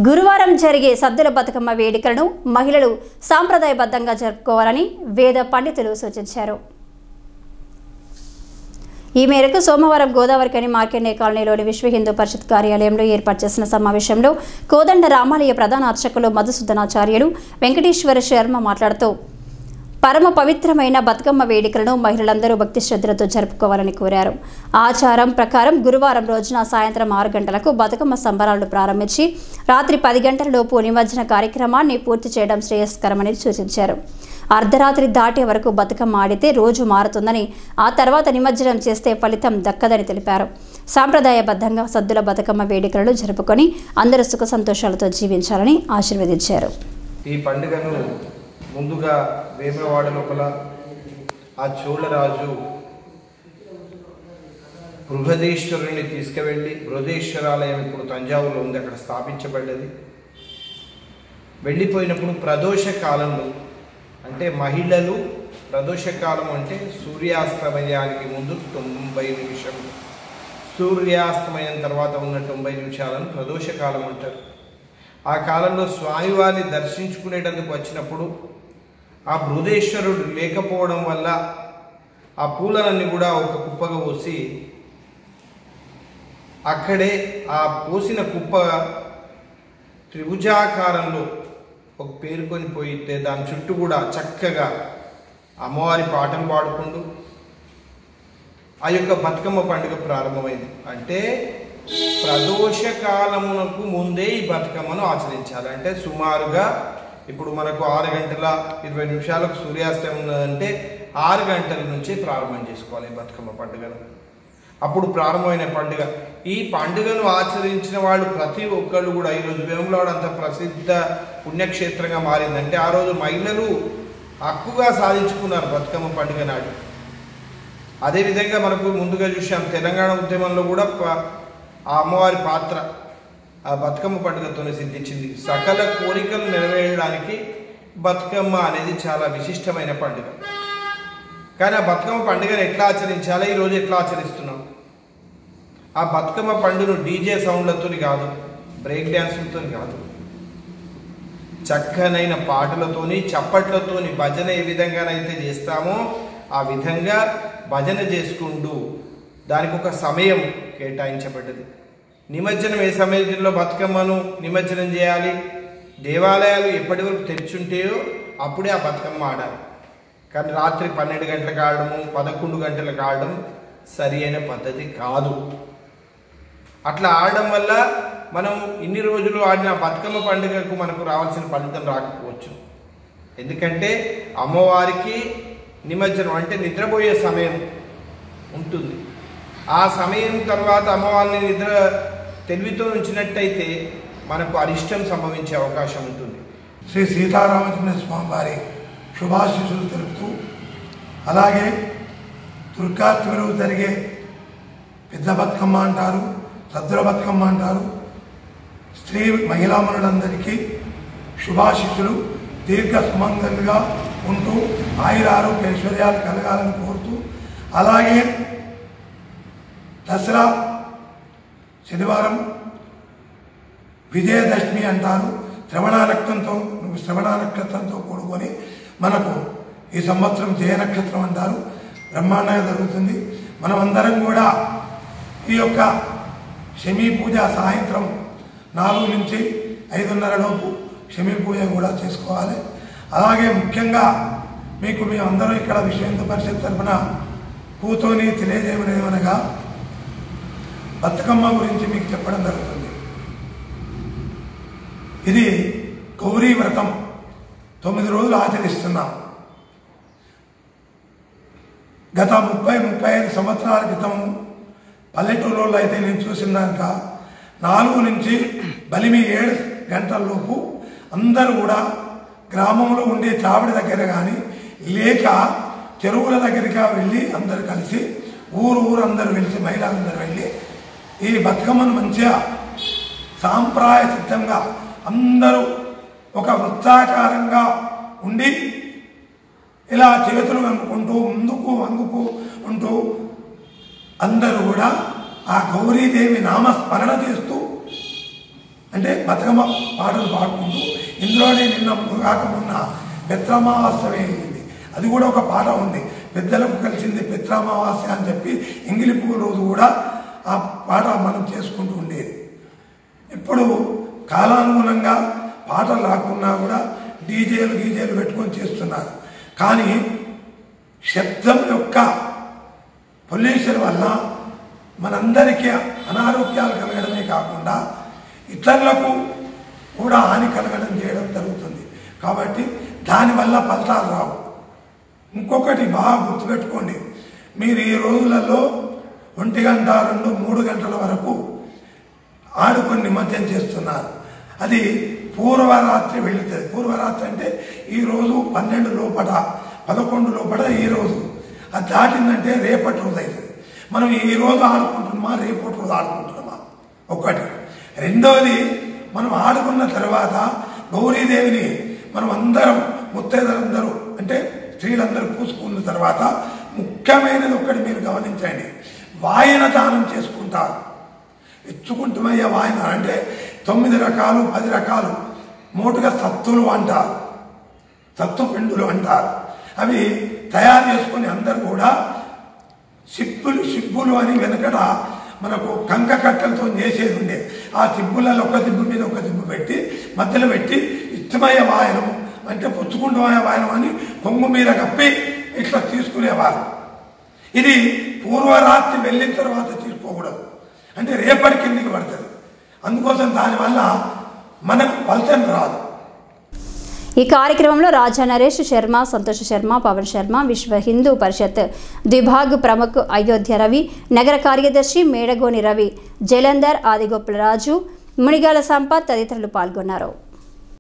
గురువారం జరిగే సద్దుల బతుకమ్మ వేడుకలను మహిళలు సాంప్రదాయబద్ధంగా జరుపుకోవాలని వేద పండితులు సూచించారు. ఈ మేరకు సోమవారం గోదావరికని మార్కెండే కాలనీలోని విశ్వ హిందూ పరిషత్ కార్యాలయంలో ఏర్పాటు చేసిన సమావేశంలో కోదండ రామాలయ ప్రధాన అర్చకులు మధుసూదనాచార్యులు వెంకటేశ్వర శర్మ మాట్లాడుతూ పరమ పవిత్రమైన బతుకమ్మ వేడుకలను మహిళలందరూ భక్తి శ్రద్ధలతో జరుపుకోవాలని కోరారు. ఆచారం ప్రకారం గురువారం రోజున సాయంత్రం 6 గంటలకు బతుకమ్మ సంబరాలను ప్రారంభించి రాత్రి 10 గంటలలోపు నిమజ్జన కార్యక్రమాన్ని పూర్తి చేయడం శ్రేయస్కరమని సూచించారు. అర్ధరాత్రి దాటే వరకు బతుకమ్మ ఆడితే రోజు మారుతుందని, ఆ తర్వాత నిమజ్జనం చేస్తే ఫలితం దక్కదని తెలిపారు. సాంప్రదాయబద్ధంగా సద్దుల బతుకమ్మ వేడుకలను జరుపుకొని అందరూ సుఖ సంతోషాలతో జీవించాలని ఆశీర్వదించారు. ఈ పండుగను ముందుగా వేమవాడ లోపల ఆ చోళరాజు బృహదేశ్వరుని తీసుకువెళ్ళి, బృహదేశ్వరాలయం ఇప్పుడు తంజావూరులో ఉంది, అక్కడ స్థాపించబడ్డది. వెళ్ళిపోయినప్పుడు ప్రదోష కాలంలో, అంటే మహిళలు ప్రదోషకాలం అంటే సూర్యాస్తమయానికి ముందు 90 నిమిషాలు, సూర్యాస్తమయం తర్వాత ఉన్న 90 నిమిషాలను ప్రదోషకాలం అంటారు. ఆ కాలంలో స్వామివారిని దర్శించుకునేటందుకు వచ్చినప్పుడు ఆ బృహదేశ్వరుడు లేకపోవడం వల్ల ఆ పూలన్నీ కూడా ఒక కుప్పగా పోసి, అక్కడే ఆ పోసిన కుప్ప త్రిభుజాకారంలో ఒక పేరుకొని పోయితే దాని చుట్టూ కూడా చక్కగా అమ్మవారి పాటలు పాడుకుంటూ ఆ యొక్క బతుకమ్మ పండుగ ప్రారంభమైంది. అంటే ప్రదోష కాలమునకు ముందే ఈ బతుకమ్మను ఆచరించాలి. అంటే సుమారుగా ఇప్పుడు మనకు 6 గంటల 20 నిమిషాలకు సూర్యాస్తమయం ఉన్నదంటే 6 గంటల నుంచి ప్రారంభం చేసుకోవాలి బతుకమ్మ పండుగను. అప్పుడు ప్రారంభమైన పండుగ. ఈ పండుగను ఆచరించిన వాళ్ళు ప్రతి ఒక్కళ్ళు కూడా, ఈరోజు వేములవాడ అంత ప్రసిద్ధ పుణ్యక్షేత్రంగా మారిందంటే ఆ రోజు మహిళలు హక్కుగా సాధించుకున్నారు బతుకమ్మ పండుగ నాడు. అదేవిధంగా మనకు ముందుగా చూసాం తెలంగాణ ఉద్యమంలో కూడా ఆ అమ్మవారి పాత్ర ఆ బతుకమ్మ పండుగతోనే సిద్ధించింది. సకల కోరికలు నెరవేరడానికి బతుకమ్మ అనేది చాలా విశిష్టమైన పండుగ. కానీ ఆ బతుకమ్మ పండుగను ఎట్లా ఆచరించాలో ఈరోజు ఎట్లా ఆచరిస్తున్నాం? ఆ బతుకమ్మ పండుగను డీజే సౌండ్లతో కాదు, బ్రేక్ డ్యాన్సులతో కాదు, చక్కనైన పాటలతోని చప్పట్లతోని భజన ఏ విధంగానైతే చేస్తామో ఆ విధంగా భజన చేసుకుంటూ దానికి ఒక సమయం కేటాయించబడ్డది. నిమజ్జనం ఏ సమయంలో బతుకమ్మను నిమజ్జనం చేయాలి? దేవాలయాలు ఎప్పటి వరకు తెరిచుంటాయో అప్పుడే ఆ బతుకమ్మ ఆడాలి. కానీ రాత్రి 12 గంటలకు ఆడము, 11 గంటలకు ఆడడం సరి అయిన పద్ధతి కాదు. అట్లా ఆడడం వల్ల మనం ఇన్ని రోజులు ఆడిన బతుకమ్మ పండుగకు మనకు రావాల్సిన ఫలితం రాకపోవచ్చు. ఎందుకంటే అమ్మవారికి నిమజ్జనం అంటే నిద్రపోయే సమయం ఉంటుంది. ఆ సమయం తర్వాత అమ్మవారిని నిద్ర తెలివితో ఉంచినట్టయితే మనకు అరిష్టం సంభవించే అవకాశం ఉంటుంది. శ్రీ సీతారామచంద్ర స్వామి వారి శుభాశీస్సులు తెలుపుతూ, అలాగే దుర్గాష్టమి రోజు జరిగే పెద్ద బతుకమ్మ అంటారు, సద్దుల బతుకమ్మ అంటారు. స్త్రీ మహిళామణులందరికీ శుభాశీస్సులు, దీర్ఘ సుమంగళంగా ఉంటూ ఆయురారోగ్య ఐశ్వర్యాలు కలగాలని కోరుతూ, అలాగే దసరా శనివారం విజయదశమి అంటారు. శ్రవణ నక్షత్రంతో కూడుకొని మనకు ఈ సంవత్సరం జయ నక్షత్రం అంటారు. బ్రహ్మాండంగా జరుగుతుంది. మనమందరం కూడా ఈ యొక్క శమీ పూజ సాయంత్రం 4 నుంచి 5:30 లోపు శమీ పూజ కూడా చేసుకోవాలి. అలాగే ముఖ్యంగా మీకు మేమందరం ఇక్కడ విశ్వ హిందూ పరిషత్ తరఫున కూతోని తెలియజేయమనేమనగా బతుకమ్మ గురించి మీకు చెప్పడం జరుగుతుంది. ఇది గౌరీ వ్రతం 9 రోజులు ఆచరిస్తున్నాం. గత 30-35 సంవత్సరాల క్రితం పల్లెటూరులో అయితే నేను చూసినాక 4 నుంచి బలిమి 7 గంటలలోపు అందరూ కూడా గ్రామంలో ఉండే చావడి దగ్గర కానీ లేక చెరువుల దగ్గరగా వెళ్ళి అందరు కలిసి ఊరు అందరూ వెళ్ళి మహిళలందరూ వెళ్ళి ఈ బతుకమ్మను మంచిగా సాంప్రదాయ సిద్ధంగా అందరూ ఒక వృత్తాకారంగా ఉండి ఇలా చేతులు వంగుకుంటూ ముందుకు వంగుకు ఉంటూ అందరూ కూడా ఆ గౌరీదేవి నామస్మరణ చేస్తూ అంటే బతుకమ్మ పాటలు పాడుకుంటూ ఇందులోనే నిన్న కాకమున్న పిత్రమావాస్య వేయింది, అది కూడా ఒక పాట ఉంది. పెద్దలకు కలిసింది పిత్రమావాస్య అని చెప్పి ఎంగిలి పువ్వు రోజు కూడా ఆ పాట మనం చేసుకుంటూ ఉండేది. ఇప్పుడు కాలానుగుణంగా పాటలు రాకున్నా కూడా డీజేలు పెట్టుకొని చేస్తున్నారు. కానీ శబ్దం యొక్క పొల్యూషన్ వల్ల మనందరికీ అనారోగ్యాలు కలగడమే కాకుండా ఇతరులకు కూడా హాని కలగడం చేయడం జరుగుతుంది. కాబట్టి దానివల్ల ఫలితాలు రావు. ఇంకొకటి బాగా గుర్తుపెట్టుకోండి, మీరు ఈ రోజులలో 1 గంట 2, 3 గంటల వరకు ఆడుకొని నిమజ్జనం చేస్తున్నారు. అది పూర్వరాత్రి వెళుతుంది. పూర్వరాత్రి అంటే ఈరోజు 12 లోపల 11 లోపల ఈరోజు అది దాటిందంటే రేపటి రోజు అవుతుంది. మనం ఈ రోజు ఆడుకుంటున్నామా రేపటి రోజు ఆడుకుంటున్నామా ఒకటి. రెండవది, మనం ఆడుకున్న తర్వాత గౌరీదేవిని మనం అందరం ముత్తైదులందరూ అంటే స్త్రీలందరూ పూసుకున్న తర్వాత ముఖ్యమైనది ఒకటి మీరు గమనించండి, వాయన దానం చేసుకుంటారు. ఇచ్చుకుంటుమయ్యా వాయన అంటే 9 రకాలు 10 రకాలు మోటుగా సత్తులు అంటారు, సత్తు పిండులు అంటారు. అవి తయారు చేసుకొని అందరు కూడా సిబ్బులు అని వెనకట మనకు కంక కట్టలతో చేసేది ఉండే. ఆ సిబ్బులలో ఒక సిబ్బు మీద ఒక సిబ్బు పెట్టి మధ్యలో పెట్టి ఇష్టమయ్యే వాయనం అంటే పుచ్చుకుంటమయ్యే వాయనం అని కొంగు మీద కప్పి ఇట్లా తీసుకునేవారు. ఇది పూర్వరాత్రి వెళ్ళిన తర్వాత తీసుకోకూడదు, అంటే రేపటి కిందికి పడుతుంది. అందుకోసం దానివల్ల మనకు ఫలితం రాదు. ఈ కార్యక్రమంలో రాజా నరేష్ శర్మ, సంతోష్ శర్మ, పవన్ శర్మ, విశ్వ హిందూ పరిషత్ ద్విభాగ్ ప్రముఖ్ అయోధ్య రవి, నగర కార్యదర్శి మేడగోని రవి, జలంధర్, ఆదిగోపుల రాజు, మునిగాల సంపత్ తదితరులు పాల్గొన్నారు.